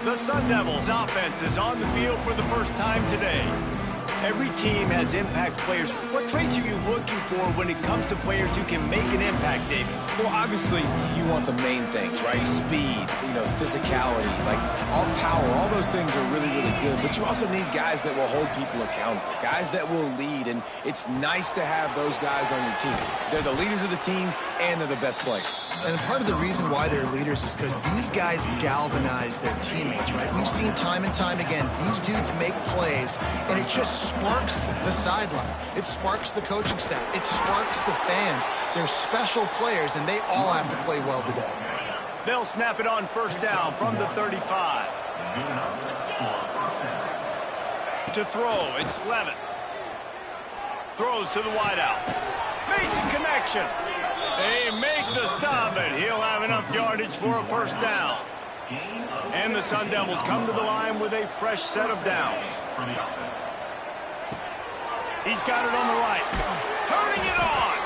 The Sun Devils offense is on the field for the first time today. Every team has impact players. What traits are you looking for when it comes to players who can make an impact, David? Well, obviously, you want the main things, right? Speed, physicality, like all power. All those things are really, really good. But you also need guys that will hold people accountable, guys that will lead. And it's nice to have those guys on your team. They're the leaders of the team, and they're the best players. And part of the reason why they're leaders is because these guys galvanize their teammates, right? We've seen time and time again, these dudes make plays, and it just sparks the sideline. It sparks the coaching staff. It sparks the fans. They're special players, and they all have to play well today. They'll snap it on first down from the 35. To throw, it's Levin. Throws to the wideout. Makes a connection. They make the stop, and he'll have enough yardage for a first down. And the Sun Devils come to the line with a fresh set of downs. He's got it on the right. Turning it on.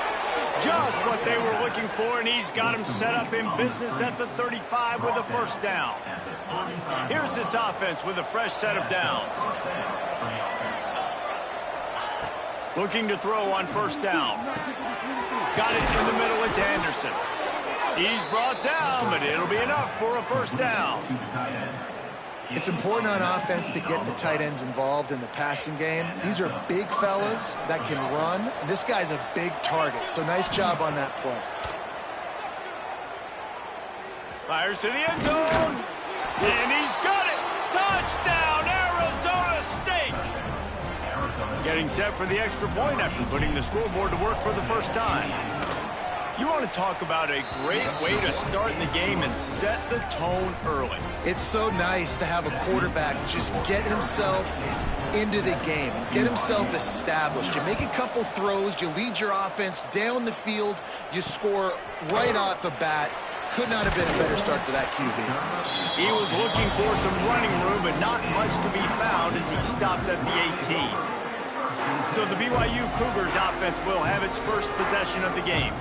Just what they were looking for, and he's got him set up in business at the 35 with a first down. Here's this offense with a fresh set of downs. Looking to throw on first down. Got it in the middle, it's Anderson. He's brought down, but it'll be enough for a first down. It's important on offense to get the tight ends involved in the passing game. These are big fellas that can run, and this guy's a big target, so nice job on that play. Fires to the end zone, and he's got it! Touchdown, Arizona State! Getting set for the extra point after putting the scoreboard to work for the first time. You want to talk about a great way to start the game and set the tone early. It's so nice to have a quarterback just get himself into the game, get himself established. You make a couple throws, you lead your offense down the field, you score right off the bat. Could not have been a better start for that QB. He was looking for some running room, but not much to be found as he stopped at the 18. So the BYU Cougars offense will have its first possession of the game.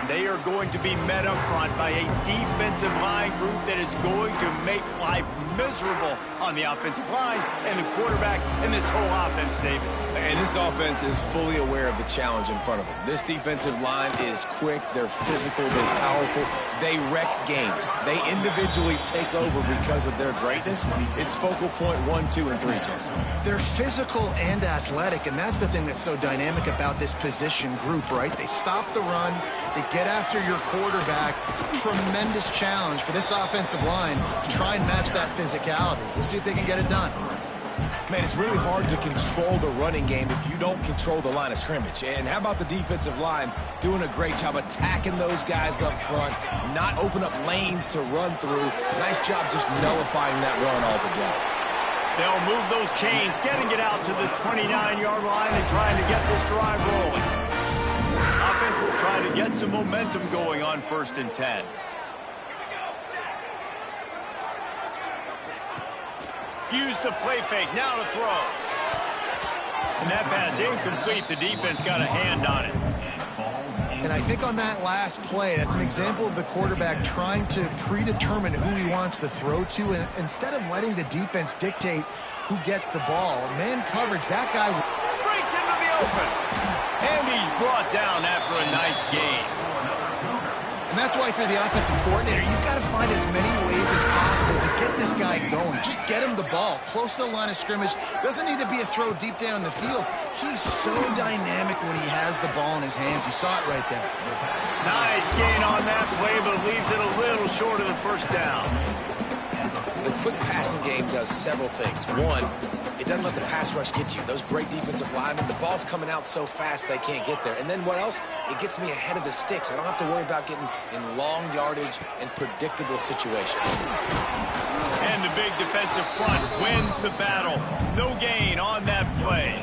They are going to be met up front by a defensive line group that is going to make life miserable on the offensive line and the quarterback and this whole offense, David. And this offense is fully aware of the challenge in front of them. This defensive line is quick, they're physical, they're powerful, they wreck games. They individually take over because of their greatness. It's focal point 1, 2, and 3, Jesse. They're physical and athletic, and that's the thing that's so dynamic about this position group, right? They stop the run, they get after your quarterback. Tremendous challenge for this offensive line to try and match that physicality. We'll see if they can get it done. Man, it's really hard to control the running game if you don't control the line of scrimmage. And how about the defensive line doing a great job attacking those guys up front, not open up lanes to run through. Nice job just nullifying that run altogether. They'll move those chains, getting it out to the 29-yard line and trying to get this drive rolling. Offense will try to get some momentum going on 1st and 10. Use the play fake, now to throw. And that pass incomplete. The defense got a hand on it. And I think on that last play, that's an example of the quarterback trying to predetermine who he wants to throw to, and instead of letting the defense dictate who gets the ball. Man coverage, that guy breaks into the open. And he's brought down after a nice gain. And that's why, if you're the offensive coordinator, you've got to find as many ways as possible to get this guy going. Just get him the ball close to the line of scrimmage. Doesn't need to be a throw deep down the field. He's so dynamic when he has the ball in his hands. You saw it right there. Nice gain on that play, but leaves it a little short of the first down. The quick passing game does several things. One, it doesn't let the pass rush get you. Those great defensive linemen, the ball's coming out so fast they can't get there. And then what else? It gets me ahead of the sticks. I don't have to worry about getting in long yardage and predictable situations. And the big defensive front wins the battle. No gain on that play.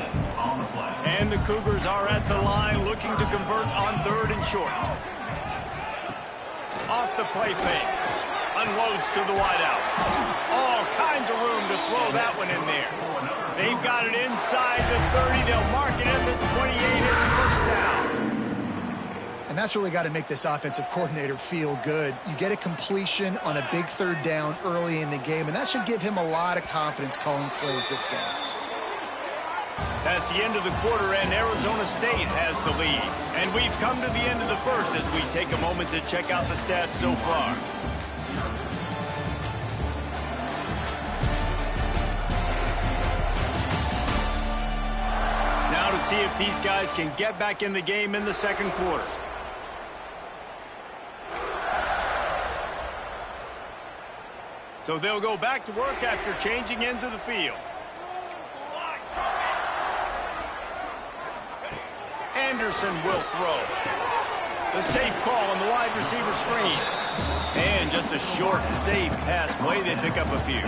And the Cougars are at the line looking to convert on 3rd and short. Off the play fake. Unloads to the wideout. All kinds of room to throw that one in there. They've got it inside the 30. They'll mark it at the 28. It's first down. And that's really got to make this offensive coordinator feel good. You get a completion on a big third down early in the game, and that should give him a lot of confidence calling plays this game. That's the end of the quarter, and Arizona State has the lead. And we've come to the end of the first as we take a moment to check out the stats so far. Now to see if these guys can get back in the game in the second quarter. So they'll go back to work after changing into the field. Anderson will throw. The safe call on the wide receiver screen. And just a short, safe pass play. They pick up a few.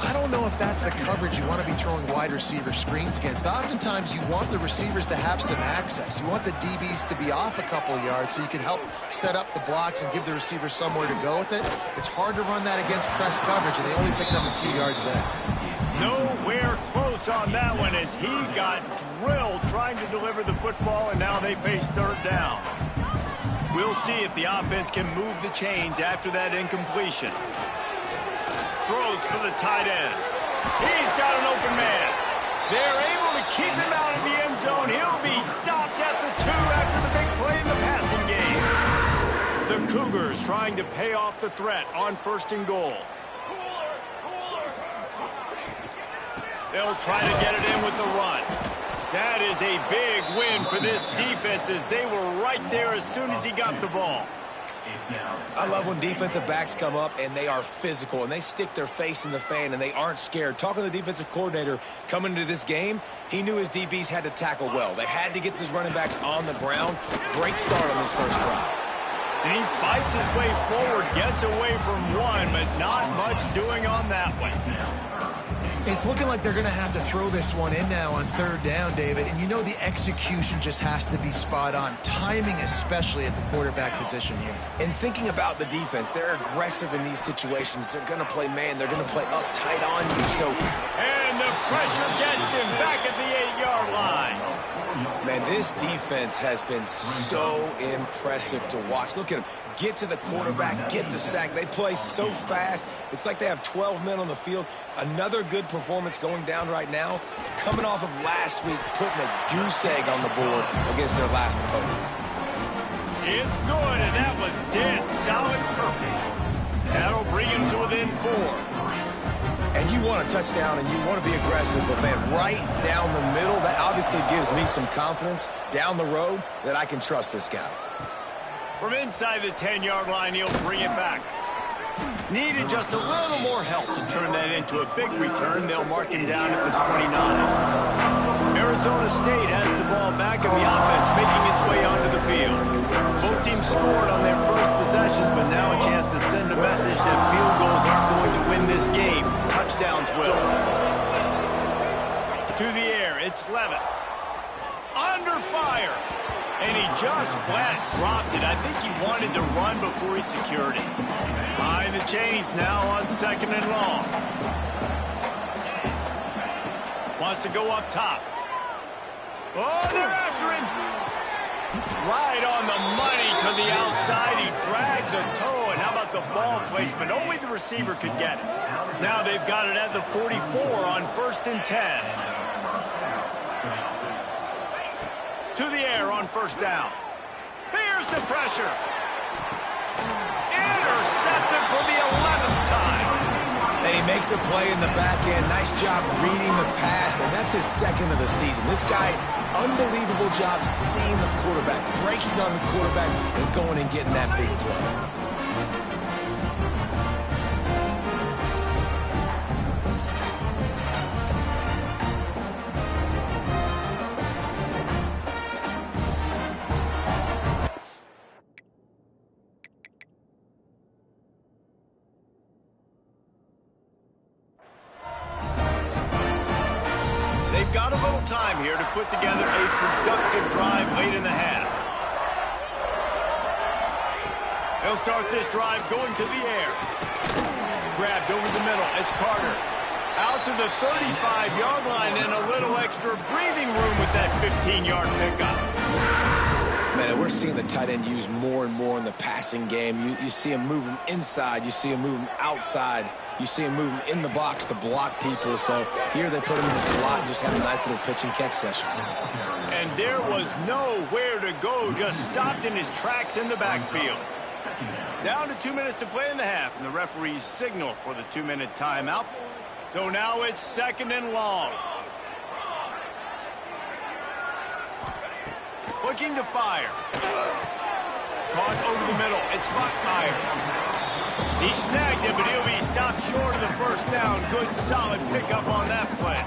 I don't know if that's the coverage you want to be throwing wide receiver screens against. Oftentimes, you want the receivers to have some access. You want the DBs to be off a couple of yards so you can help set up the blocks and give the receiver somewhere to go with it. It's hard to run that against press coverage, and they only picked up a few yards there. Nowhere close on that one as he got drilled trying to deliver the football, and now they face third down. We'll see if the offense can move the chains after that incompletion. Throws for the tight end. He's got an open man. They're able to keep him out of the end zone. He'll be stopped at the 2 after the big play in the passing game. The Cougars trying to pay off the threat on 1st and goal. They'll try to get it in with the run. That is a big win for this defense as they were right there as soon as he got the ball. I love when defensive backs come up and they are physical and they stick their face in the fan and they aren't scared. Talking to the defensive coordinator coming into this game, he knew his DBs had to tackle well. They had to get these running backs on the ground. Great start on this first drive. And he fights his way forward, gets away from one, but not much doing on that one. It's looking like they're going to have to throw this one in now on 3rd down, David. And you know the execution just has to be spot on. Timing especially at the quarterback position here. And thinking about the defense, they're aggressive in these situations. They're going to play man. They're going to play uptight on you. And the pressure gets him back at the 8-yard line. Man, this defense has been so impressive to watch. Look at them. Get to the quarterback, get the sack. They play so fast. It's like they have 12 men on the field. Another good performance going down right now. Coming off of last week, putting a goose egg on the board against their last opponent. It's good, and that was dead solid perfect. That'll bring him to within 4. And you want a touchdown and you want to be aggressive, but man, right down the middle, that obviously gives me some confidence down the road that I can trust this guy. From inside the 10-yard line, he'll bring it back. Needed just a little more help to turn that into a big return. They'll mark him down at the 29. Arizona State has the ball back, and the offense making its way onto the field. Both teams scored on their first possession, but now a chance to send a message that field goals aren't going to win this game. Touchdowns will. To the air, it's Levitt. Under fire. And he just flat dropped it. I think he wanted to run before he secured it. Behind the chains now on 2nd and long. Wants to go up top. Oh, they're after him. Right on the money to the outside. He dragged the toe. And how about the ball placement? Only the receiver could get it. Now they've got it at the 44 on 1st and 10. To the air on 1st down. Here's the pressure. Intercepted for the 11th time. And he makes a play in the back end. Nice job reading the pass, and that's his 2nd of the season. This guy, unbelievable job seeing the quarterback, breaking on the quarterback, and going and getting that big play. Got a little time here to put together a productive drive late in the half. They'll start this drive going to the air. Grabbed over the middle. It's Carter. Out to the 35-yard line and a little extra breathing room with that 15-yard pickup. Man, we're seeing the tight end used more and more in the passing game. You see him move him inside. You see him move him outside. You see him move him in the box to block people. So here they put him in the slot and just have a nice little pitch and catch session. And there was nowhere to go, just stopped in his tracks in the backfield. Down to 2 minutes to play in the half, and the referees signal for the 2-minute timeout. So now it's 2nd and long. Looking to fire. Caught over the middle. It's Buckmeyer. He snagged it, but he'll be stopped short of the first down. Good, solid pickup on that play.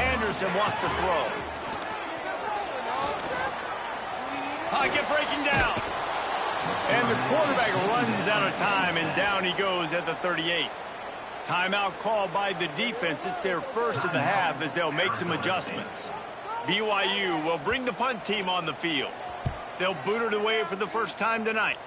Anderson wants to throw. Pocket breaking down. And the quarterback runs out of time, and down he goes at the 38. Timeout called by the defense. It's their first of the half as they'll make some adjustments. BYU will bring the punt team on the field. They'll boot it away for the first time tonight.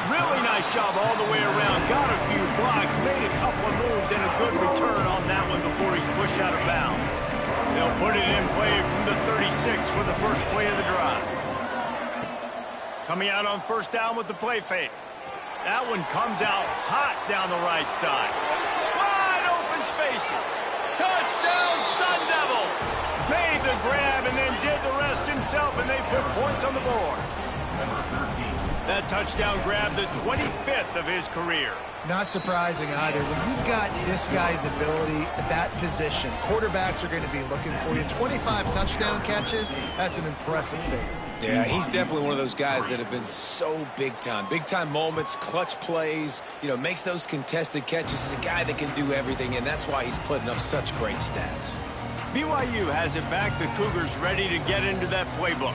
Really nice job all the way around. Got a few blocks, made a couple of moves, and a good return on that one before he's pushed out of bounds. They'll put it in play from the 36 for the first play of the drive. Coming out on first down with the play fake. That one comes out hot down the right side. Wide open spaces. Touchdown, Sun Devils. Made the grab and then did the rest himself, and they put points on the board. That touchdown grab, the 25th of his career. Not surprising either. When you've got this guy's ability at that position, quarterbacks are going to be looking for you. 25 touchdown catches, that's an impressive thing. Yeah, he's definitely one of those guys that have been so big time. Big time moments, clutch plays, makes those contested catches. He's a guy that can do everything, and that's why he's putting up such great stats. BYU has it back. The Cougars ready to get into that playbook.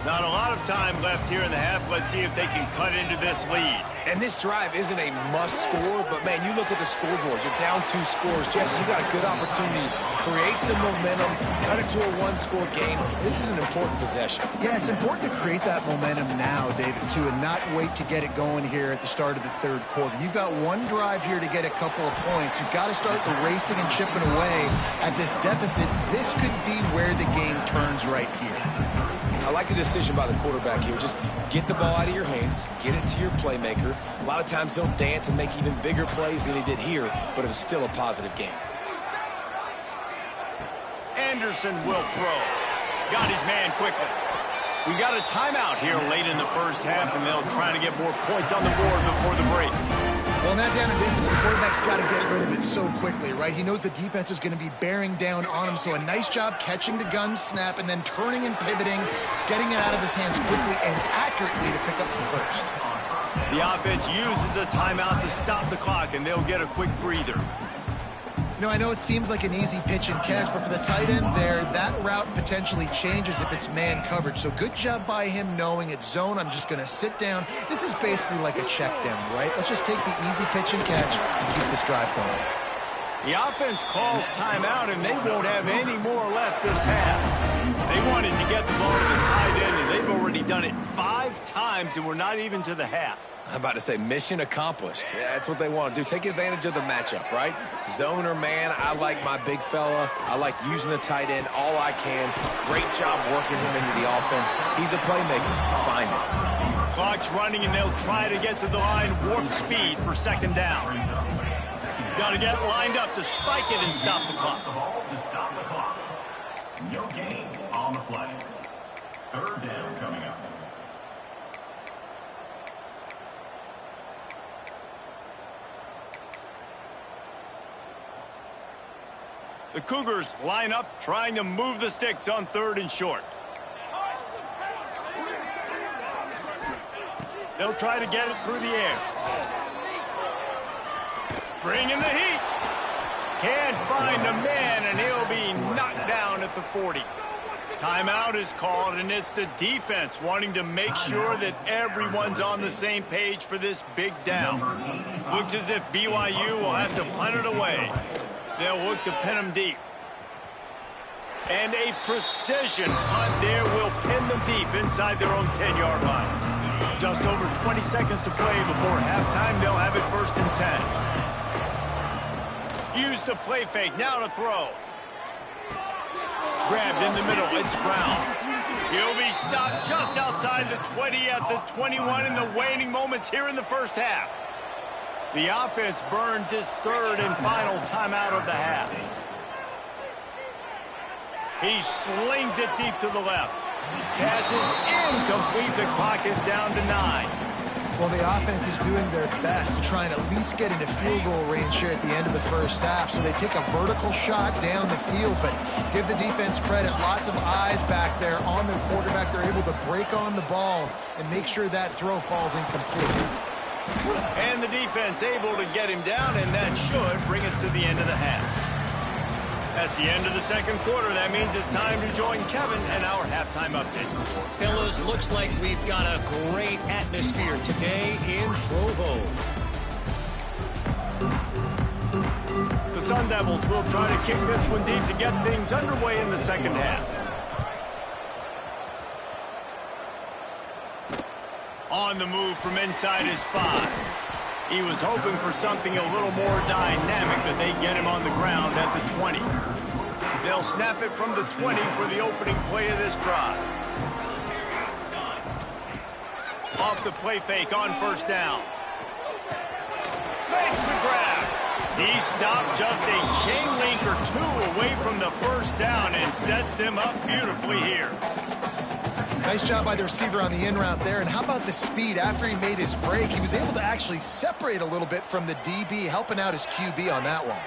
Not a lot of time left here in the half. Let's see if they can cut into this lead. And this drive isn't a must score, but, man, you look at the scoreboard. You're down 2 scores. Jesse, you got a good opportunity to create some momentum, cut it to a 1-score game. This is an important possession. Yeah, it's important to create that momentum now, David, too, and not wait to get it going here at the start of the 3rd quarter. You've got one drive here to get a couple of points. You've got to start erasing and chipping away at this deficit. This could be where the game turns right here. I like the decision by the quarterback here. Just get the ball out of your hands, get it to your playmaker. A lot of times he'll dance and make even bigger plays than he did here, but it was still a positive game. Anderson will throw. Got his man quickly. We got a timeout here late in the first half, and they'll try to get more points on the board before the break. Well, now down in distance, the quarterback's got to get rid of it so quickly, right? He knows the defense is going to be bearing down on him, so a nice job catching the gun snap and then turning and pivoting, getting it out of his hands quickly and accurately to pick up the first. The offense uses a timeout to stop the clock, and they'll get a quick breather. I know it seems like an easy pitch and catch, but for the tight end there, that route potentially changes if it's man coverage. So good job by him knowing it's zone. I'm just going to sit down. This is basically like a check down, right? Let's just take the easy pitch and catch and keep this drive going. The offense calls timeout, and they won't have any more left this half. They wanted to get the ball to the tight end, and they've already done it 5 times, and we're not even to the half. I'm about to say mission accomplished. Yeah, that's what they want to do. Take advantage of the matchup, right? Zone or man, I like my big fella. I like using the tight end all I can. Great job working him into the offense. He's a playmaker. Find it. Clock's running, and they'll try to get to the line. Warp speed for 2nd down. Got to get lined up to spike it and stop the clock. No gain on the play. 3rd down coming up. The Cougars line up, trying to move the sticks on 3rd and short. They'll try to get it through the air. Bringing the heat. Can't find a man, and he'll be knocked down at the 40. Timeout is called, and it's the defense wanting to make sure that everyone's on the same page for this big down. Looks as if BYU will have to punt it away. They'll look to pin them deep. And a precision punt there will pin them deep inside their own 10-yard line. Just over 20 seconds to play before halftime. They'll have it 1st and 10. Use the play fake. Now to throw. Grabbed in the middle. It's Brown. He'll be stopped just outside the 20 at the 21 in the waning moments here in the first half. The offense burns its third and final timeout of the half. He slings it deep to the left. Pass is incomplete. The clock is down to 9. Well, the offense is doing their best to try and at least get into field goal range here at the end of the first half. So they take a vertical shot down the field, but give the defense credit. Lots of eyes back there on their quarterback. They're able to break on the ball and make sure that throw falls incomplete. And the defense able to get him down, and that should bring us to the end of the half. That's the end of the second quarter. That means it's time to join Kevin and our halftime update. Fellas, looks like we've got a great atmosphere today in Provo. The Sun Devils will try to kick this one deep to get things underway in the second half. On the move from inside his 5. He was hoping for something a little more dynamic, but they get him on the ground at the 20. They'll snap it from the 20 for the opening play of this drive. Off the play fake on first down. Makes the grab. He stopped just a chain link or two away from the first down and sets them up beautifully here. Nice job by the receiver on the in route there. And how about the speed after he made his break? He was able to actually separate a little bit from the DB, helping out his QB on that one.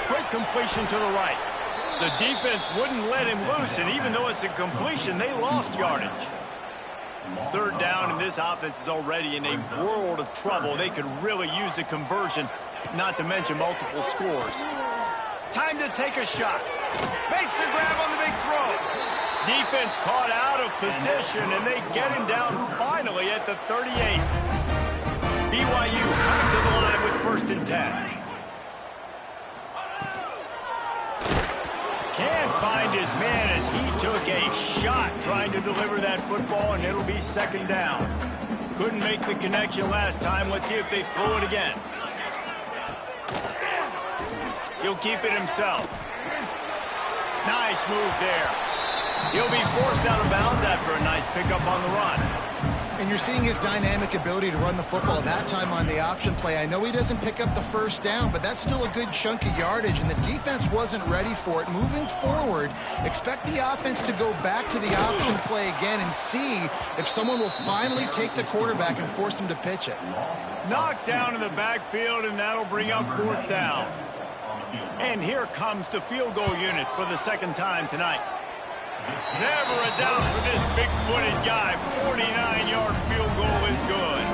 Quick completion to the right. The defense wouldn't let him loose, and even though it's a completion, they lost yardage. Third down, and this offense is already in a world of trouble. They could really use a conversion, not to mention multiple scores. Time to take a shot. Makes the grab on the big throw. Defense caught out of position, and they get him down finally at the 38. BYU coming to the line with 1st and 10. Can't find his man as he took a shot trying to deliver that football, and it'll be 2nd down. Couldn't make the connection last time. Let's see if they throw it again. He'll keep it himself. Nice move there. He'll be forced out of bounds after a nice pickup on the run. And you're seeing his dynamic ability to run the football that time on the option play. I know he doesn't pick up the first down, but that's still a good chunk of yardage, and the defense wasn't ready for it. Moving forward, expect the offense to go back to the option play again and see if someone will finally take the quarterback and force him to pitch it. Knocked down in the backfield, and that'll bring up 4th down. And here comes the field goal unit for the 2nd time tonight. Never a doubt for this big-footed guy. 49-yard field goal is good.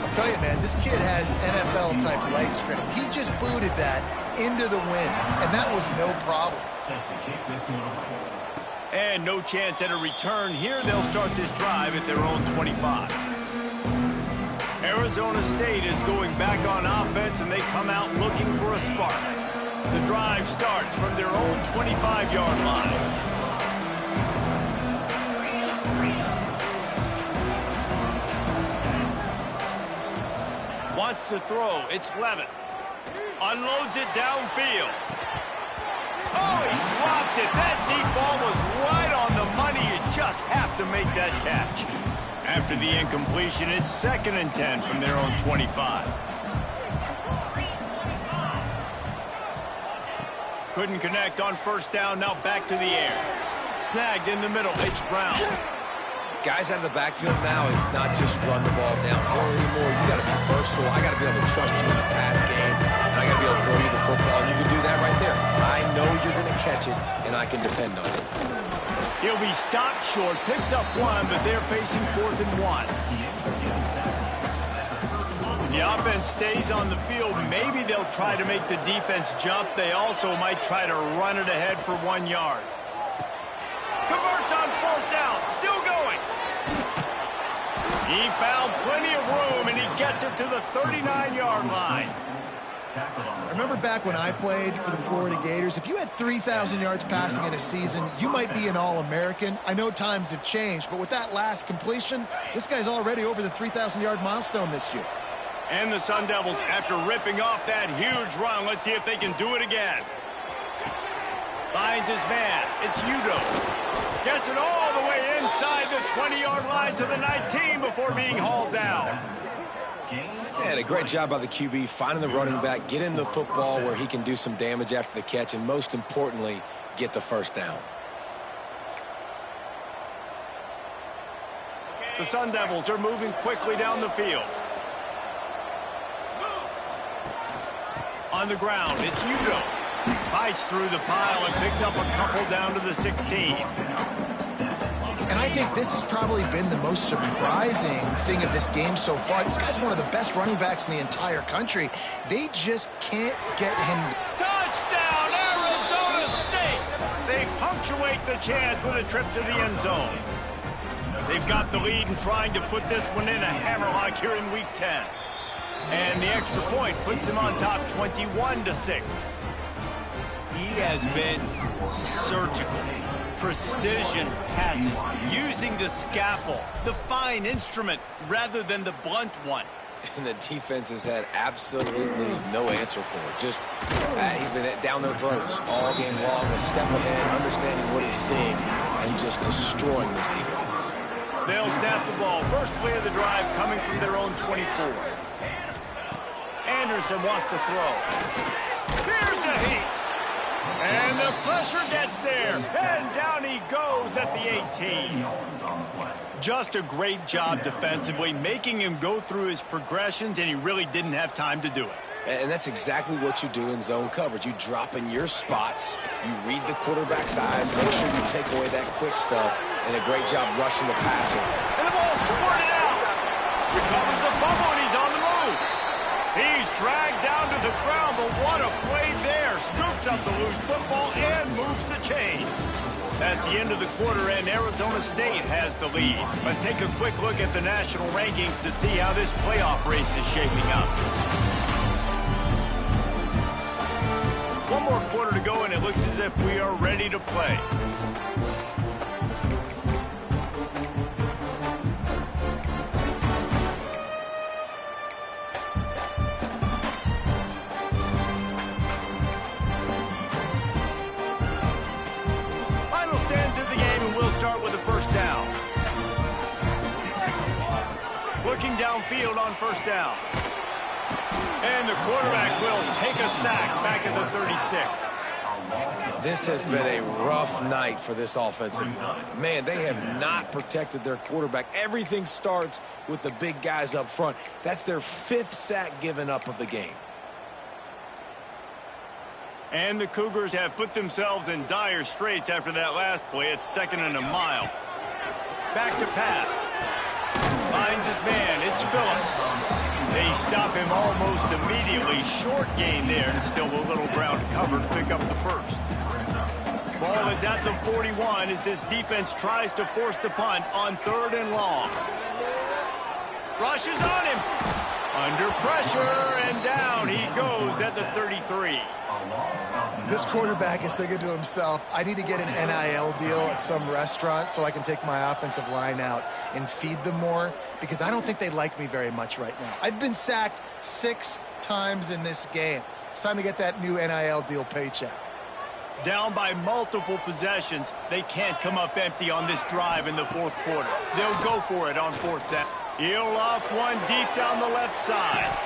I'll tell you, man, this kid has NFL-type leg strength. He just booted that into the wind, and that was no problem. And no chance at a return here. They'll start this drive at their own 25. Arizona State is going back on offense, and they come out looking for a spark. The drive starts from their own 25-yard line. Wants to throw. It's Levitt. Unloads it downfield. Oh, he dropped it. That deep ball was right on the money. You just have to make that catch. After the incompletion, it's 2nd and 10 from their own 25. Couldn't connect on first down. Now back to the air. Snagged in the middle. It's Brown. Guys out of the backfield now, it's not just run the ball downhill anymore. You got to be versatile. I got to be able to trust you in the pass game, and I got to be able to throw you the football, and you can do that right there. I know you're going to catch it, and I can depend on it. He'll be stopped short, picks up 1, but they're facing 4th and 1. The offense stays on the field. Maybe they'll try to make the defense jump. They also might try to run it ahead for 1 yard. Converts on 4th down, still going. He found plenty of room, and he gets it to the 39-yard line. I remember back when I played for the Florida Gators, if you had 3,000 yards passing in a season, you might be an All-American. I know times have changed, but with that last completion, this guy's already over the 3,000-yard milestone this year. And the Sun Devils, after ripping off that huge run, let's see if they can do it again. Finds his man. It's Udo. Gets it all the way inside the 20-yard line to the 19 before being hauled down. Yeah, a great job by the QB, finding the running back, getting the football where he can do some damage after the catch, and most importantly, get the first down. The Sun Devils are moving quickly down the field. On the ground, it's Udo. Fights through the pile and picks up a couple down to the 16. And I think this has probably been the most surprising thing of this game so far. This guy's one of the best running backs in the entire country. They just can't get him. Touchdown, Arizona State! They punctuate the chance with a trip to the end zone. They've got the lead and trying to put this one in a hammerlock here in Week 10. And the extra point puts them on top 21-6. He has been surgical. Precision passes, using the scalpel, the fine instrument, rather than the blunt one. And the defense has had absolutely no answer for it. Just, he's been down their throats all game long, a step ahead, understanding what he's seeing, and just destroying this defense. They'll snap the ball. First play of the drive coming from their own 24. Anderson wants to throw. Here's a heat. And the pressure gets there. And down he goes at the 18. Just a great job defensively, making him go through his progressions, and he really didn't have time to do it. And that's exactly what you do in zone coverage. You drop in your spots, you read the quarterback's eyes, make sure you take away that quick stuff, and a great job rushing the passer. And the ball squirted out. Recovers the fumble, and he's on the move. He's dragged down to the ground, but what a play there. Scoops up the loose football and moves the chains. That's the end of the quarter, and Arizona State has the lead. Let's take a quick look at the national rankings to see how this playoff race is shaping up. One more quarter to go, and it looks as if we are ready to play. Looking downfield on first down. And the quarterback will take a sack back at the 36. This has been a rough night for this offensive line. Man, they have not protected their quarterback. Everything starts with the big guys up front. That's their 5th sack given up of the game. And the Cougars have put themselves in dire straits after that last play. It's 2nd and a mile. Back to pass. Finds his man. It's Phillips. They stop him almost immediately. Short gain there, and still a little ground to cover to pick up the first. Ball is at the 41 as this defense tries to force the punt on 3rd and long. Rushes on him. Under pressure, and down he goes at the 33. This quarterback is thinking to himself, I need to get an NIL deal at some restaurant so I can take my offensive line out and feed them more, because I don't think they like me very much right now. I've been sacked 6 times in this game. It's time to get that new NIL deal paycheck. Down by multiple possessions, they can't come up empty on this drive in the 4th quarter. They'll go for it on 4th down. He'll loft one deep down the left side.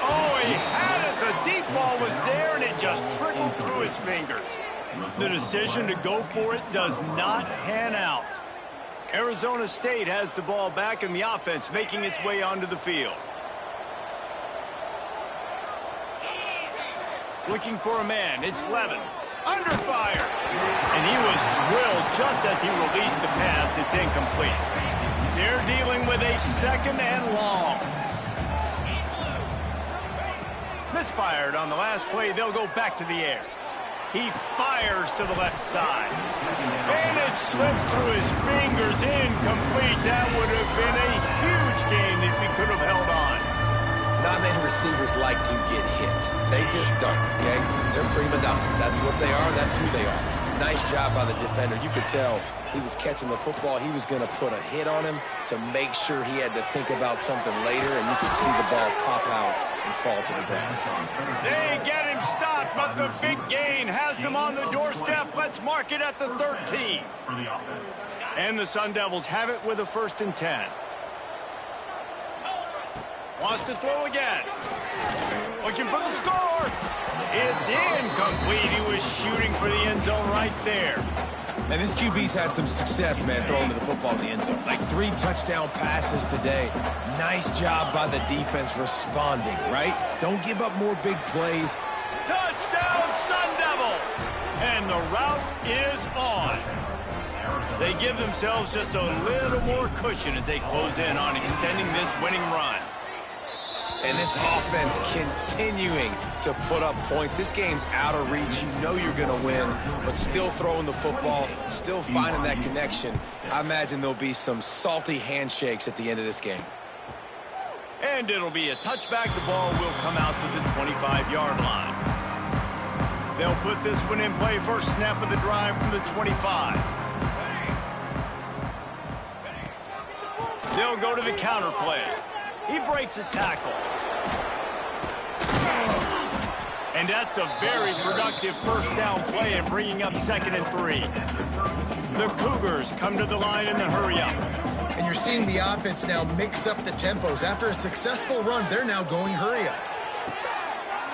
Oh, he had it. The deep ball was there, and it just trickled through his fingers. The decision to go for it does not pan out. Arizona State has the ball back, and the offense making its way onto the field. Looking for a man. It's Levin. Under fire. And he was drilled just as he released the pass. It's incomplete. They're dealing with a 2nd and long. Misfired on the last play. They'll go back to the air. He fires to the left side. And it slips through his fingers. Incomplete. That would have been a huge gain if he could have held on. Not made receivers like to get hit. They just don't, okay? They're prima donnas. That's what they are. That's who they are. Nice job by the defender. You could tell he was catching the football. He was going to put a hit on him to make sure he had to think about something later, and you could see the ball pop out and fall to the ground. They get him stopped, but the big gain has them on the doorstep. Let's mark it at the 13. And the Sun Devils have it with a 1st and 10. Wants to throw again. Looking for the score. It's incomplete. He was shooting for the end zone right there. And this QB's had some success, man, throwing to the football in the end zone. Like 3 touchdown passes today. Nice job by the defense responding, right? Don't give up more big plays. Touchdown, Sun Devils! And the route is on. They give themselves just a little more cushion as they close in on extending this winning run. And this offense continuing to put up points. This game's out of reach. You know you're going to win, but still throwing the football, still finding that connection. I imagine there'll be some salty handshakes at the end of this game. And it'll be a touchback. The ball will come out to the 25-yard line. They'll put this one in play. First snap of the drive from the 25. They'll go to the counter play. He breaks a tackle. And that's a very productive first down play and bringing up 2nd and 3. The Cougars come to the line in the hurry up. And you're seeing the offense now mix up the tempos. After a successful run, they're now going hurry up.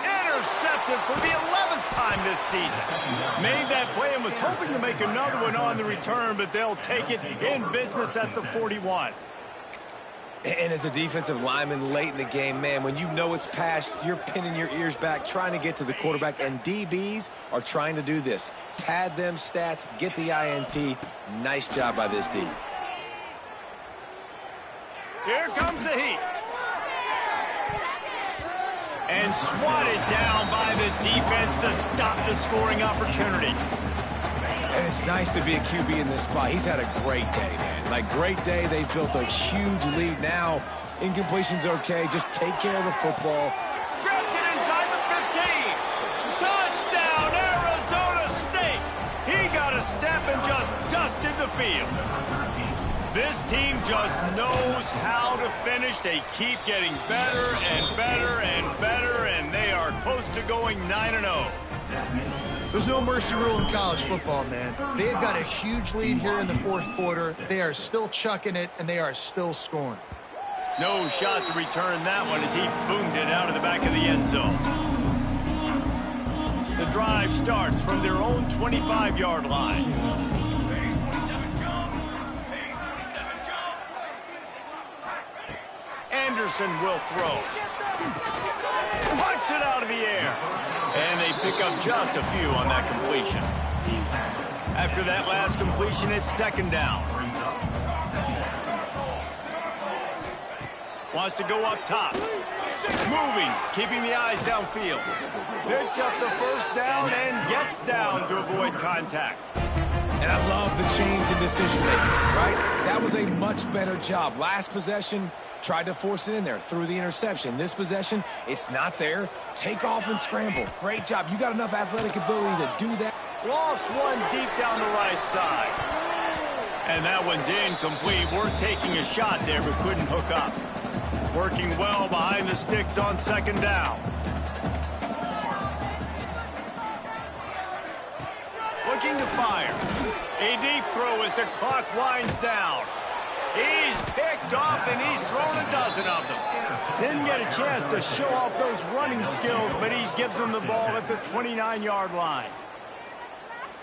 Intercepted for the 11th time this season. Made that play and was hoping to make another one on the return, but they'll take it in business at the 41. And as a defensive lineman late in the game, man, when you know it's past, you're pinning your ears back, trying to get to the quarterback, and DBs are trying to do this. Pad them stats, get the INT. Nice job by this D. Here comes the heat. And swatted down by the defense to stop the scoring opportunity. And it's nice to be a QB in this spot. He's had a great day, man. Like, great day. They've built a huge lead now. Incompletion's okay. Just take care of the football. Grabs it inside the 15. Touchdown, Arizona State. He got a step and just dusted the field. This team just knows how to finish. They keep getting better and better and better, and they are close to going 9-0. There's no mercy rule in college football, man. They've got a huge lead here in the 4th quarter. They are still chucking it, and they are still scoring. No shot to return that one as he boomed it out of the back of the end zone. The drive starts from their own 25-yard line. Anderson will throw. Pucks it out of the air. And they pick up just a few on that completion. After that last completion, it's 2nd down. Wants to go up top. Moving, keeping the eyes downfield. Picks up the 1st down and gets down to avoid contact. And I love the change in decision-making, right? That was a much better job. Last possession, tried to force it in there, threw the interception. This possession, it's not there. Take off and scramble. Great job. You got enough athletic ability to do that. Lost one deep down the right side. And that one's incomplete. We're taking a shot there, but couldn't hook up. Working well behind the sticks on 2nd down. Looking to fire. A deep throw as the clock winds down. He's picked off, and he's thrown a dozen of them. Didn't get a chance to show off those running skills, but he gives them the ball at the 29-yard line.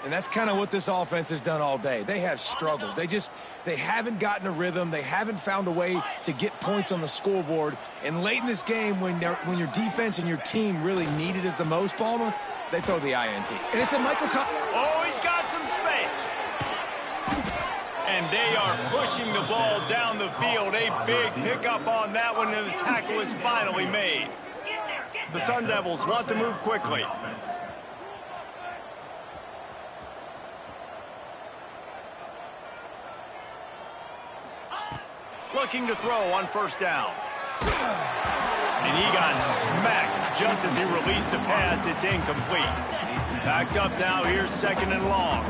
And that's kind of what this offense has done all day. They have struggled. They haven't gotten a rhythm. They haven't found a way to get points on the scoreboard. And late in this game, when your defense and your team really needed it the most, Palmer, they throw the INT. And it's a microcosm. Oh, he's got some space. And they are pushing the ball down the field. A big pickup on that one, and the tackle is finally made. The Sun Devils want to move quickly. Looking to throw on 1st down. And he got smacked just as he released the pass. It's incomplete. Backed up now. Here's 2nd and long.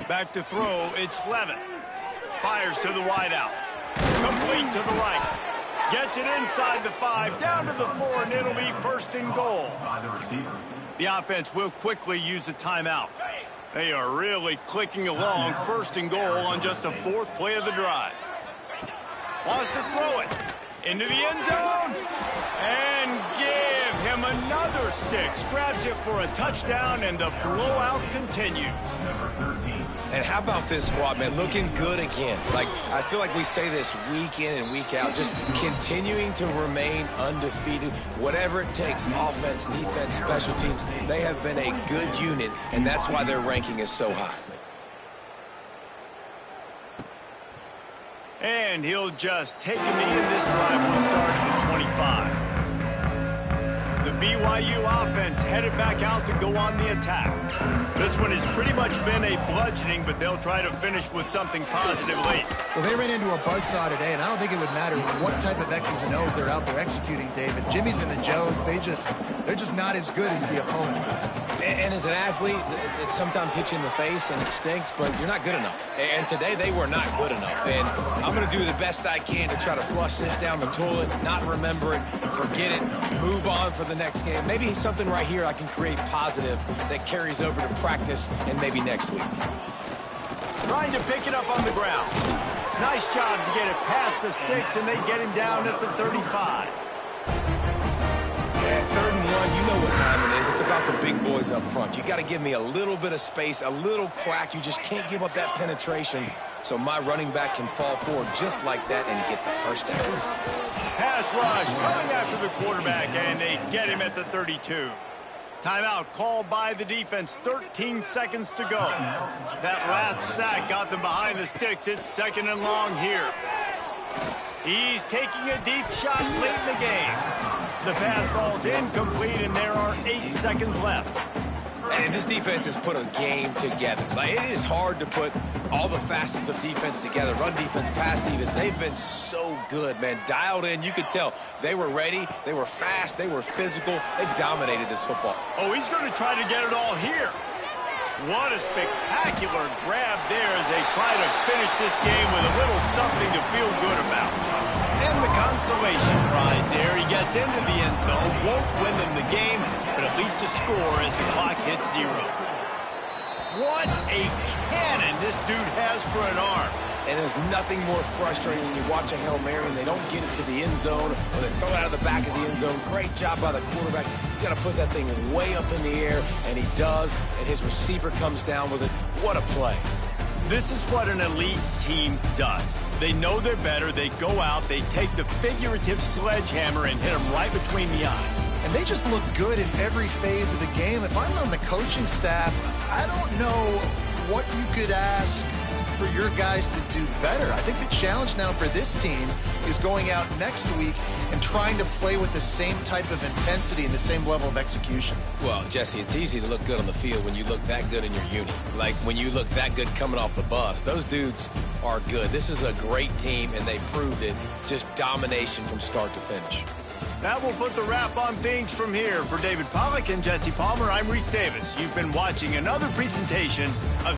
Back to throw. It's Levin. Fires to the wideout. Complete to the right. Gets it inside the 5, down to the 4, and it'll be 1st and goal. The offense will quickly use a timeout. They are really clicking along. 1st and goal on just the 4th play of the drive. Wants to throw it into the end zone and give him another 6. Grabs it for a touchdown, and the blowout continues. And how about this squad, man? Looking good again. Like, I feel like we say this week in and week out, just continuing to remain undefeated. Whatever it takes, offense, defense, special teams, they have been a good unit, and that's why their ranking is so high. And he'll just take a knee, and this drive will start at the 25. The BYU offense headed back out to go on the attack. This one has pretty much been a bludgeoning, but they'll try to finish with something positive late. Well, they ran into a buzzsaw today, and I don't think it would matter what type of X's and O's they're out there executing, David. Jimmy's and the Joes, they're just not as good as the opponent. And as an athlete, it sometimes hits you in the face and it stinks, but you're not good enough. And today they were not good enough. And I'm going to do the best I can to try to flush this down the toilet, not remember it, forget it, move on for the next game. Maybe something right here I can create positive that carries over to practice and maybe next week. Trying to pick it up on the ground. Nice job to get it past the sticks, and they get him down at the 35. Yeah, 3rd and 1, you know what time it is. It's about the big boys up front. You got to give me a little bit of space, a little crack. You just can't give up that penetration so my running back can fall forward just like that and get the 1st down. Pass rush coming after the quarterback, and they get him at the 32. Timeout called by the defense. 13 seconds to go. That last sack got them behind the sticks. It's 2nd and long here. He's taking a deep shot late in the game. The pass falls incomplete, and there are 8 seconds left. And this defense has put a game together. Like, it is hard to put all the facets of defense together. Run defense, pass defense. They've been so good, man. Dialed in. You could tell they were ready. They were fast. They were physical. They dominated this football. Oh, he's going to try to get it all here. What a spectacular grab there as they try to finish this game with a little something to feel good about. And the consolation prize there. He gets into the end zone. Won't win them the game, but at least a score as the clock hits 0. What a cannon this dude has for an arm. And there's nothing more frustrating when you watch a Hail Mary and they don't get it to the end zone or they throw it out of the back of the end zone. Great job by the quarterback. You got to put that thing way up in the air, and he does, and his receiver comes down with it. What a play. This is what an elite team does. They know they're better. They go out. They take the figurative sledgehammer and hit them right between the eyes. And they just look good in every phase of the game. If I'm on the coaching staff, I don't know what you could ask for your guys to do better. I think the challenge now for this team is going out next week and trying to play with the same type of intensity and the same level of execution. Well, Jesse, it's easy to look good on the field when you look that good in your unit. Like when you look that good coming off the bus. Those dudes are good. This is a great team, and they proved it. Just domination from start to finish. That will put the wrap on things from here. For David Pollack and Jesse Palmer, I'm Reese Davis. You've been watching another presentation of